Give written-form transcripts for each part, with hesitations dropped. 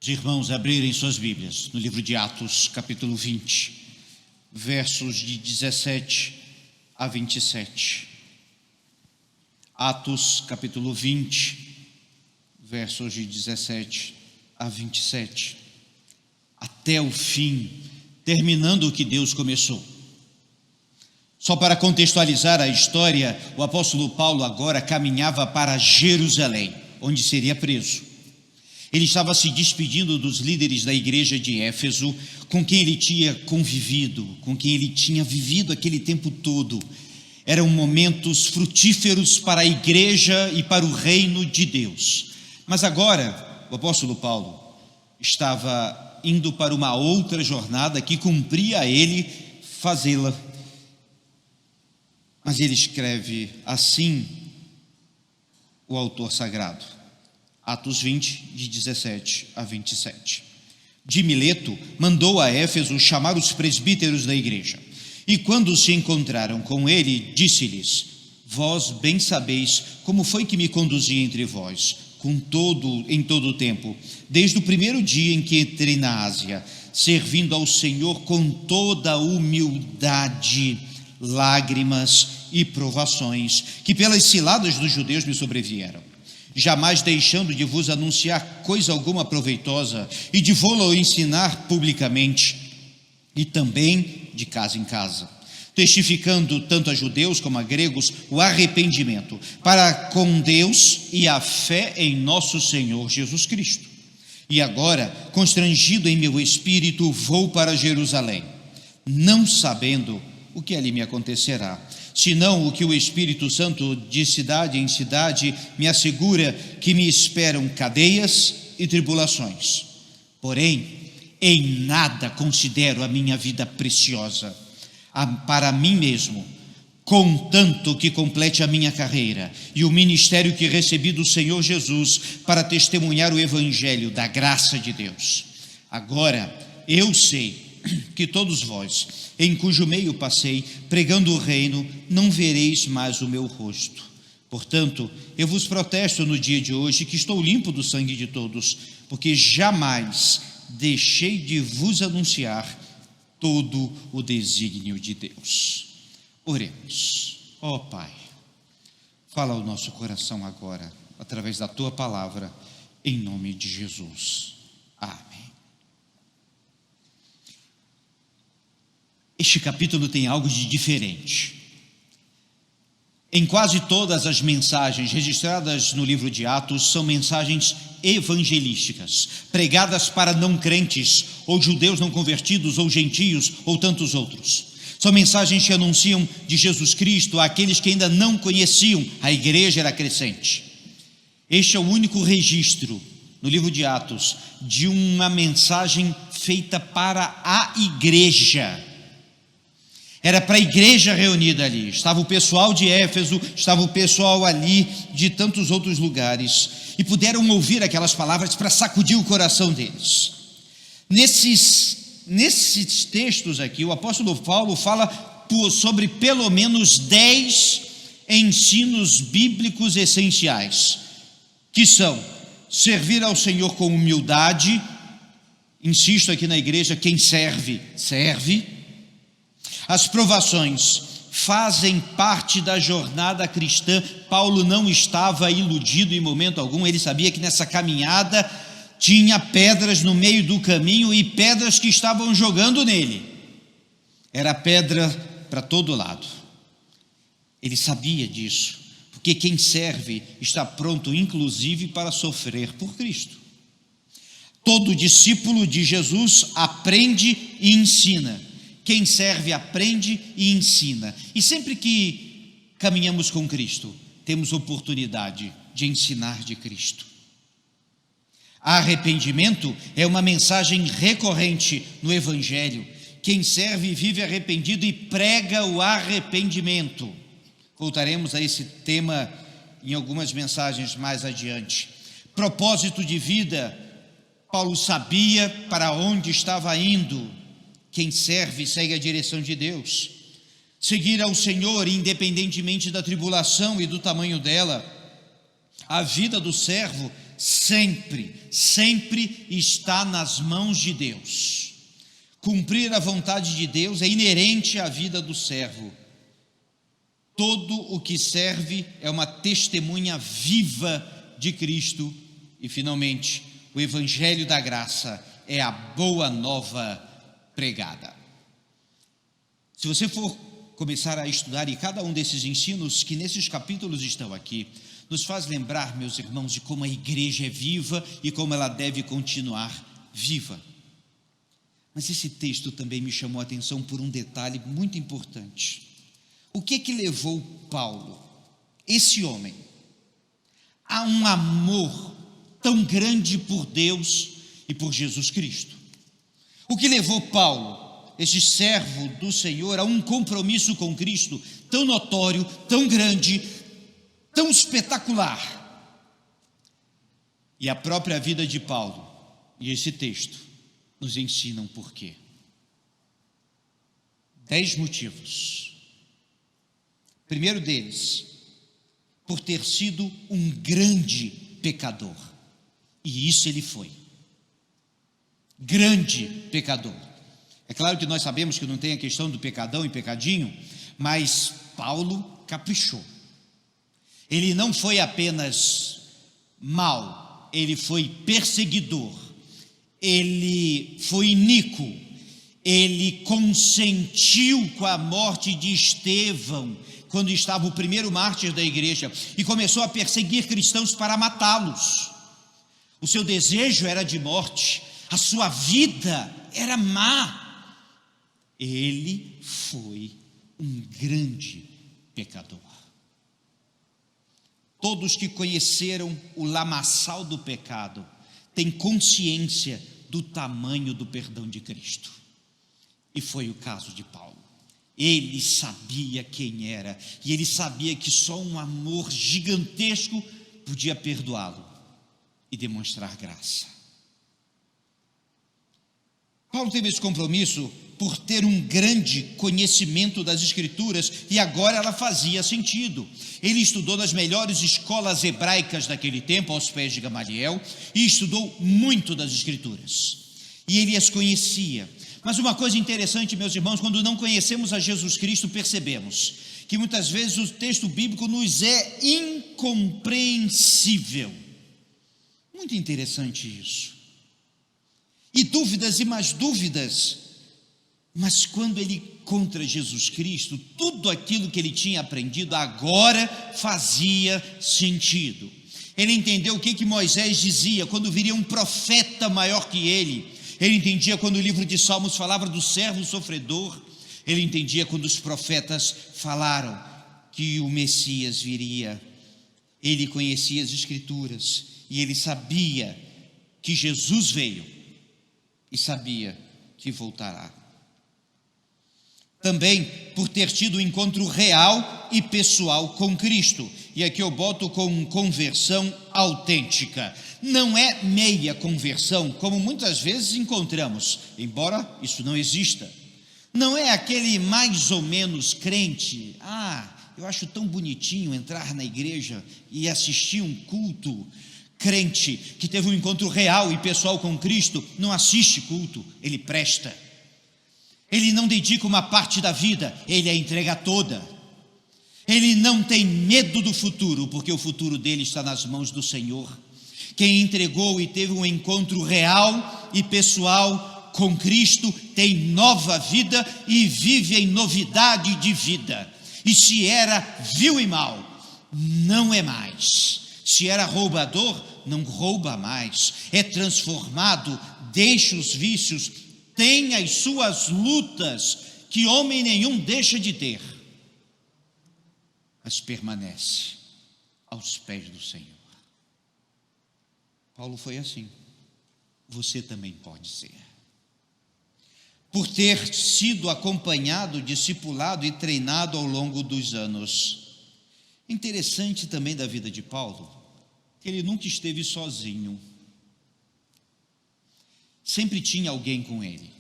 Os irmãos abrirem suas Bíblias no livro de Atos, capítulo 20, versos de 17 a 27. Atos, capítulo 20, versos de 17 a 27. Até o fim, terminando o que Deus começou. Só para contextualizar a história, o apóstolo Paulo agora caminhava para Jerusalém, onde seria preso. Ele estava se despedindo dos líderes da igreja de Éfeso, com quem ele tinha convivido, com quem ele tinha vivido aquele tempo todo. Eram momentos frutíferos para a igreja e para o reino de Deus. Mas agora, o apóstolo Paulo estava indo para uma outra jornada que cumpria a ele fazê-la. Mas ele escreve assim, o autor sagrado. Atos 20, de 17 a 27. De Mileto mandou a Éfeso chamar os presbíteros da igreja. E quando se encontraram com ele, disse-lhes: Vós bem sabeis como foi que me conduzi entre vós, em todo o tempo, desde o primeiro dia em que entrei na Ásia, servindo ao Senhor com toda a humildade, lágrimas e provações, que pelas ciladas dos judeus me sobrevieram. Jamais deixando de vos anunciar coisa alguma proveitosa e de vô-lo ensinar publicamente, e também de casa em casa, testificando tanto a judeus como a gregos o arrependimento para com Deus e a fé em nosso Senhor Jesus Cristo. E agora, constrangido em meu espírito, vou para Jerusalém, não sabendo o que ali me acontecerá, senão o que o Espírito Santo de cidade em cidade me assegura que me esperam cadeias e tribulações. Porém, em nada considero a minha vida preciosa para mim mesmo, contanto que complete a minha carreira e o ministério que recebi do Senhor Jesus para testemunhar o evangelho da graça de Deus. Agora eu sei que todos vós, em cujo meio passei, pregando o reino, não vereis mais o meu rosto. Portanto, eu vos protesto no dia de hoje que estou limpo do sangue de todos, porque jamais deixei de vos anunciar todo o desígnio de Deus. Oremos. Ó Pai, fala ao nosso coração agora, através da Tua palavra, em nome de Jesus. Amém. Este capítulo tem algo de diferente. Em quase todas as mensagens registradas no livro de Atos, são mensagens evangelísticas, pregadas para não crentes, ou judeus não convertidos, ou gentios, ou tantos outros. São mensagens que anunciam de Jesus Cristo àqueles que ainda não conheciam, a igreja era crescente. Este é o único registro no livro de Atos de uma mensagem feita para a igreja. Era para a igreja reunida ali, estava o pessoal de Éfeso, estava o pessoal ali de tantos outros lugares, e puderam ouvir aquelas palavras para sacudir o coração deles. Nesses textos aqui, o apóstolo Paulo fala sobre pelo menos 10 ensinos bíblicos essenciais, que são servir ao Senhor com humildade. Insisto aqui na igreja, quem serve, serve. As provações fazem parte da jornada cristã. Paulo não estava iludido em momento algum, ele sabia que nessa caminhada tinha pedras no meio do caminho e pedras que estavam jogando nele. Era pedra para todo lado. Ele sabia disso, porque quem serve está pronto, inclusive, para sofrer por Cristo. Todo discípulo de Jesus aprende e ensina. Quem serve aprende e ensina. E sempre que caminhamos com Cristo, temos oportunidade de ensinar de Cristo. Arrependimento é uma mensagem recorrente no Evangelho. Quem serve vive arrependido e prega o arrependimento. Voltaremos a esse tema em algumas mensagens mais adiante. Propósito de vida, Paulo sabia para onde estava indo. Quem serve segue a direção de Deus. Seguir ao Senhor, independentemente da tribulação e do tamanho dela. A vida do servo sempre está nas mãos de Deus. Cumprir a vontade de Deus é inerente à vida do servo. Todo o que serve é uma testemunha viva de Cristo. E, finalmente, o Evangelho da Graça é a boa nova pregada. Se você for começar a estudar, e cada um desses ensinos que nesses capítulos estão aqui, nos faz lembrar, meus irmãos, de como a igreja é viva e como ela deve continuar viva. Mas esse texto também me chamou a atenção por um detalhe muito importante. O que levou Paulo, esse homem, a um amor tão grande por Deus e por Jesus Cristo? O que levou Paulo, este servo do Senhor, a um compromisso com Cristo tão notório, tão grande, tão espetacular? E a própria vida de Paulo e esse texto nos ensinam por quê. 10 motivos. Primeiro deles, por ter sido um grande pecador. E isso ele foi. Grande pecador. É claro que nós sabemos que não tem a questão do pecadão e pecadinho, mas Paulo caprichou. Ele não foi apenas mau, ele foi perseguidor, ele foi iníquo, ele consentiu com a morte de Estevão, quando estava o primeiro mártir da igreja, e começou a perseguir cristãos para matá-los. O seu desejo era de morte, a sua vida era má. Ele foi um grande pecador. Todos que conheceram o lamaçal do pecado têm consciência do tamanho do perdão de Cristo. E foi o caso de Paulo. Ele sabia quem era, e ele sabia que só um amor gigantesco podia perdoá-lo e demonstrar graça. Paulo teve esse compromisso por ter um grande conhecimento das Escrituras, e agora ela fazia sentido. Ele estudou nas melhores escolas hebraicas daquele tempo, aos pés de Gamaliel, e estudou muito das Escrituras, e ele as conhecia. Mas uma coisa interessante, meus irmãos, quando não conhecemos a Jesus Cristo, percebemos que muitas vezes o texto bíblico nos é incompreensível. Muito interessante isso. E dúvidas e mais dúvidas. Mas quando ele encontra Jesus Cristo, tudo aquilo que ele tinha aprendido agora fazia sentido. Ele entendeu o que Moisés dizia quando viria um profeta maior que ele. Ele entendia quando o livro de Salmos falava do servo sofredor. Ele entendia quando os profetas falaram que o Messias viria. Ele conhecia as Escrituras e ele sabia que Jesus veio e sabia que voltará. Também por ter tido um encontro real e pessoal com Cristo. E aqui eu boto com conversão autêntica. Não é meia conversão, como muitas vezes encontramos, embora isso não exista. Não é aquele mais ou menos crente. Eu acho tão bonitinho entrar na igreja e assistir um culto. Crente que teve um encontro real e pessoal com Cristo, não assiste culto, ele presta. Ele não dedica uma parte da vida, ele a entrega toda. Ele não tem medo do futuro, porque o futuro dele está nas mãos do Senhor. Quem entregou e teve um encontro real e pessoal com Cristo tem nova vida e vive em novidade de vida. E se era vil e mal, não é mais. Se era roubador, não rouba mais. É transformado, deixa os vícios, tem as suas lutas, que homem nenhum deixa de ter, mas permanece aos pés do Senhor. Paulo foi assim. Você também pode ser. Por ter sido acompanhado, discipulado e treinado ao longo dos anos. Interessante também da vida de Paulo, que ele nunca esteve sozinho. Sempre tinha alguém com ele.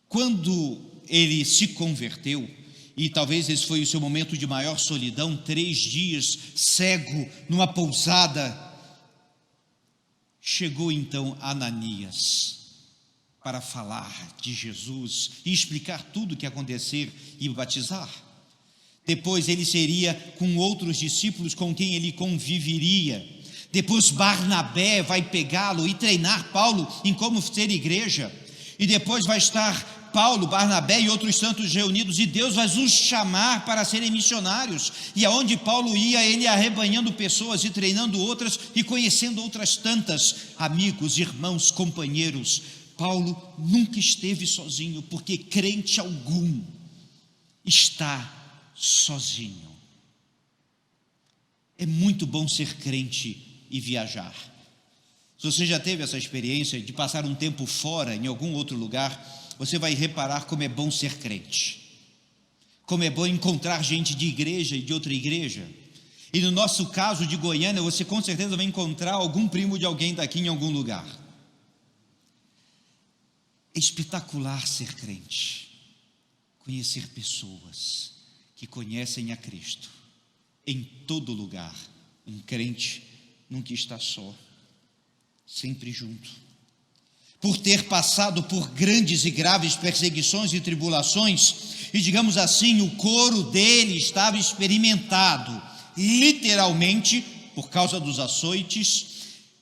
Quando ele se converteu, e talvez esse foi o seu momento de maior solidão, 3 dias cego numa pousada, Chegou então Ananias para falar de Jesus e explicar tudo o que ia acontecer e batizar. Depois ele seria com outros discípulos com quem ele conviveria. Depois Barnabé vai pegá-lo e treinar Paulo em como ser igreja. E depois vai estar Paulo, Barnabé e outros santos reunidos, e Deus vai os chamar para serem missionários. E aonde Paulo ia, ele arrebanhando pessoas e treinando outras e conhecendo outras tantas, amigos, irmãos, companheiros. Paulo nunca esteve sozinho, porque crente algum está sozinho. É muito bom ser crente e viajar. Se você já teve essa experiência de passar um tempo fora, em algum outro lugar, você vai reparar como é bom ser crente, como é bom encontrar gente de igreja e de outra igreja. E no nosso caso de Goiânia, você com certeza vai encontrar algum primo de alguém daqui em algum lugar. É espetacular ser crente, conhecer pessoas que conhecem a Cristo em todo lugar. Um crente nunca está só, sempre junto. Por ter passado por grandes e graves perseguições e tribulações, e digamos assim, o couro dele estava experimentado, literalmente por causa dos açoites,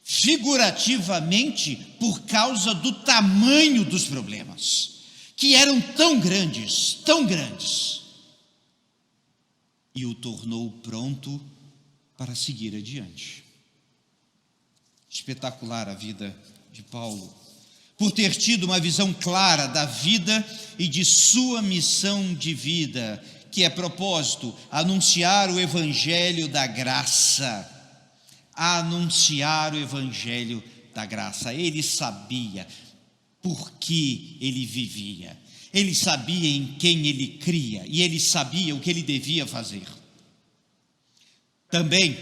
figurativamente por causa do tamanho dos problemas, que eram tão grandes, e o tornou pronto para seguir adiante. Espetacular a vida de Paulo, por ter tido uma visão clara da vida e de sua missão de vida, que é propósito, anunciar o evangelho da graça. Anunciar o evangelho da graça. Ele sabia por que ele vivia, ele sabia em quem ele cria, e ele sabia o que ele devia fazer. Também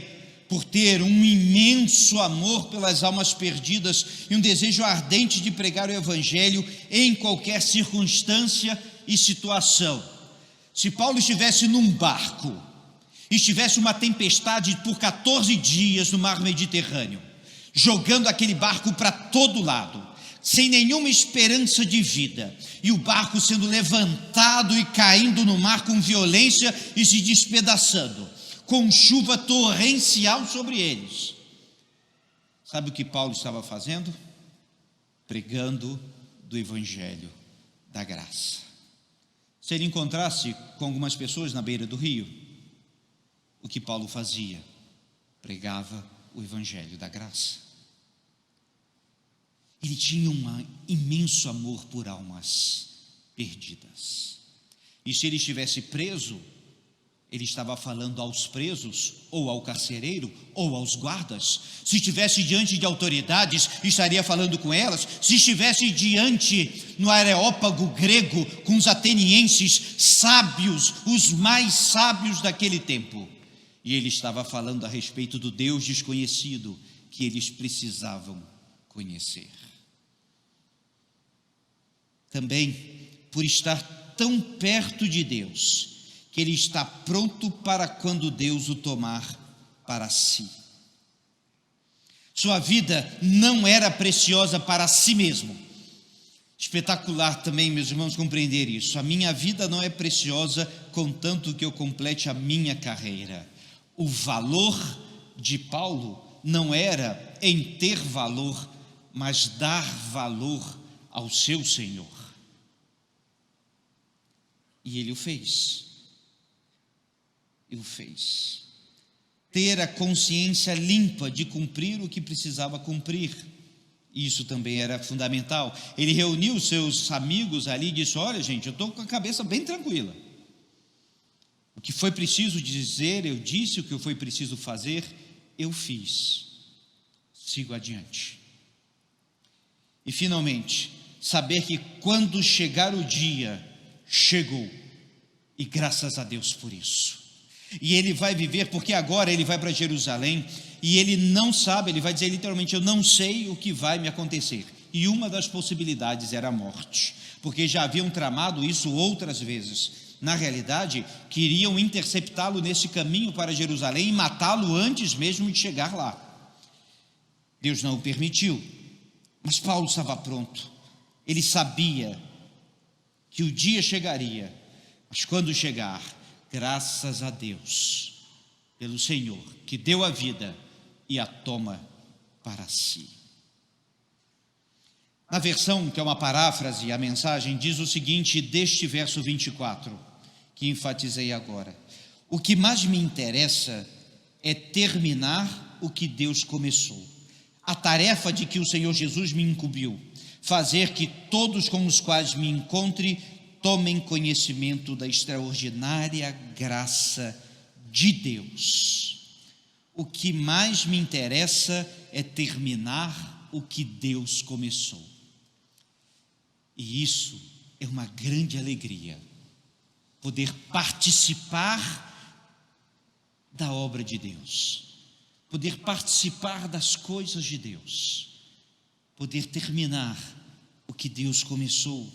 por ter um imenso amor pelas almas perdidas e um desejo ardente de pregar o evangelho em qualquer circunstância e situação. Se Paulo estivesse num barco, estivesse uma tempestade por 14 dias no mar Mediterrâneo, jogando aquele barco para todo lado, sem nenhuma esperança de vida, e o barco sendo levantado e caindo no mar com violência e se despedaçando, com chuva torrencial sobre eles, sabe o que Paulo estava fazendo? Pregando do evangelho da graça. Se ele encontrasse com algumas pessoas na beira do rio, o que Paulo fazia? Pregava o evangelho da graça. Ele tinha um imenso amor por almas perdidas, e se ele estivesse preso, ele estava falando aos presos, ou ao carcereiro, ou aos guardas. Se estivesse diante de autoridades, estaria falando com elas. Se estivesse diante no Areópago grego, com os atenienses sábios, os mais sábios daquele tempo, e ele estava falando a respeito do Deus desconhecido que eles precisavam conhecer. Também por estar tão perto de Deus, que ele está pronto para quando Deus o tomar para si. Sua vida não era preciosa para si mesmo. Espetacular também, meus irmãos, compreender isso. A minha vida não é preciosa contanto que eu complete a minha carreira. O valor de Paulo não era em ter valor, mas dar valor ao seu Senhor. E ele o fez. Ter a consciência limpa de cumprir o que precisava cumprir, isso também era fundamental. Ele reuniu os seus amigos ali e disse: olha gente, eu estou com a cabeça bem tranquila, o que foi preciso dizer, eu disse, o que foi preciso fazer, eu fiz, sigo adiante. E finalmente, saber que quando chegar o dia, chegou, e graças a Deus por isso. E ele vai viver, porque agora ele vai para Jerusalém, e ele não sabe, ele vai dizer literalmente: eu não sei o que vai me acontecer. E uma das possibilidades era a morte, porque já haviam tramado isso outras vezes. Na realidade, queriam interceptá-lo nesse caminho para Jerusalém e matá-lo antes mesmo de chegar lá. Deus não o permitiu, mas Paulo estava pronto. Ele sabia que o dia chegaria, mas quando chegar, graças a Deus, pelo Senhor, que deu a vida e a toma para si. Na versão que é uma paráfrase, a mensagem diz o seguinte, deste verso 24, que enfatizei agora: o que mais me interessa é terminar o que Deus começou, a tarefa de que o Senhor Jesus me incumbiu, fazer que todos com os quais me encontre tomem conhecimento da extraordinária graça de Deus. O que mais me interessa é terminar o que Deus começou. E isso é uma grande alegria, poder participar da obra de Deus, poder participar das coisas de Deus, poder terminar o que Deus começou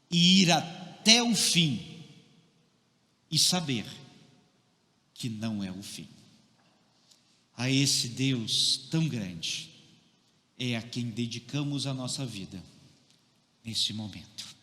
e ir até o fim e saber que não é o fim. A esse Deus tão grande é a quem dedicamos a nossa vida nesse momento.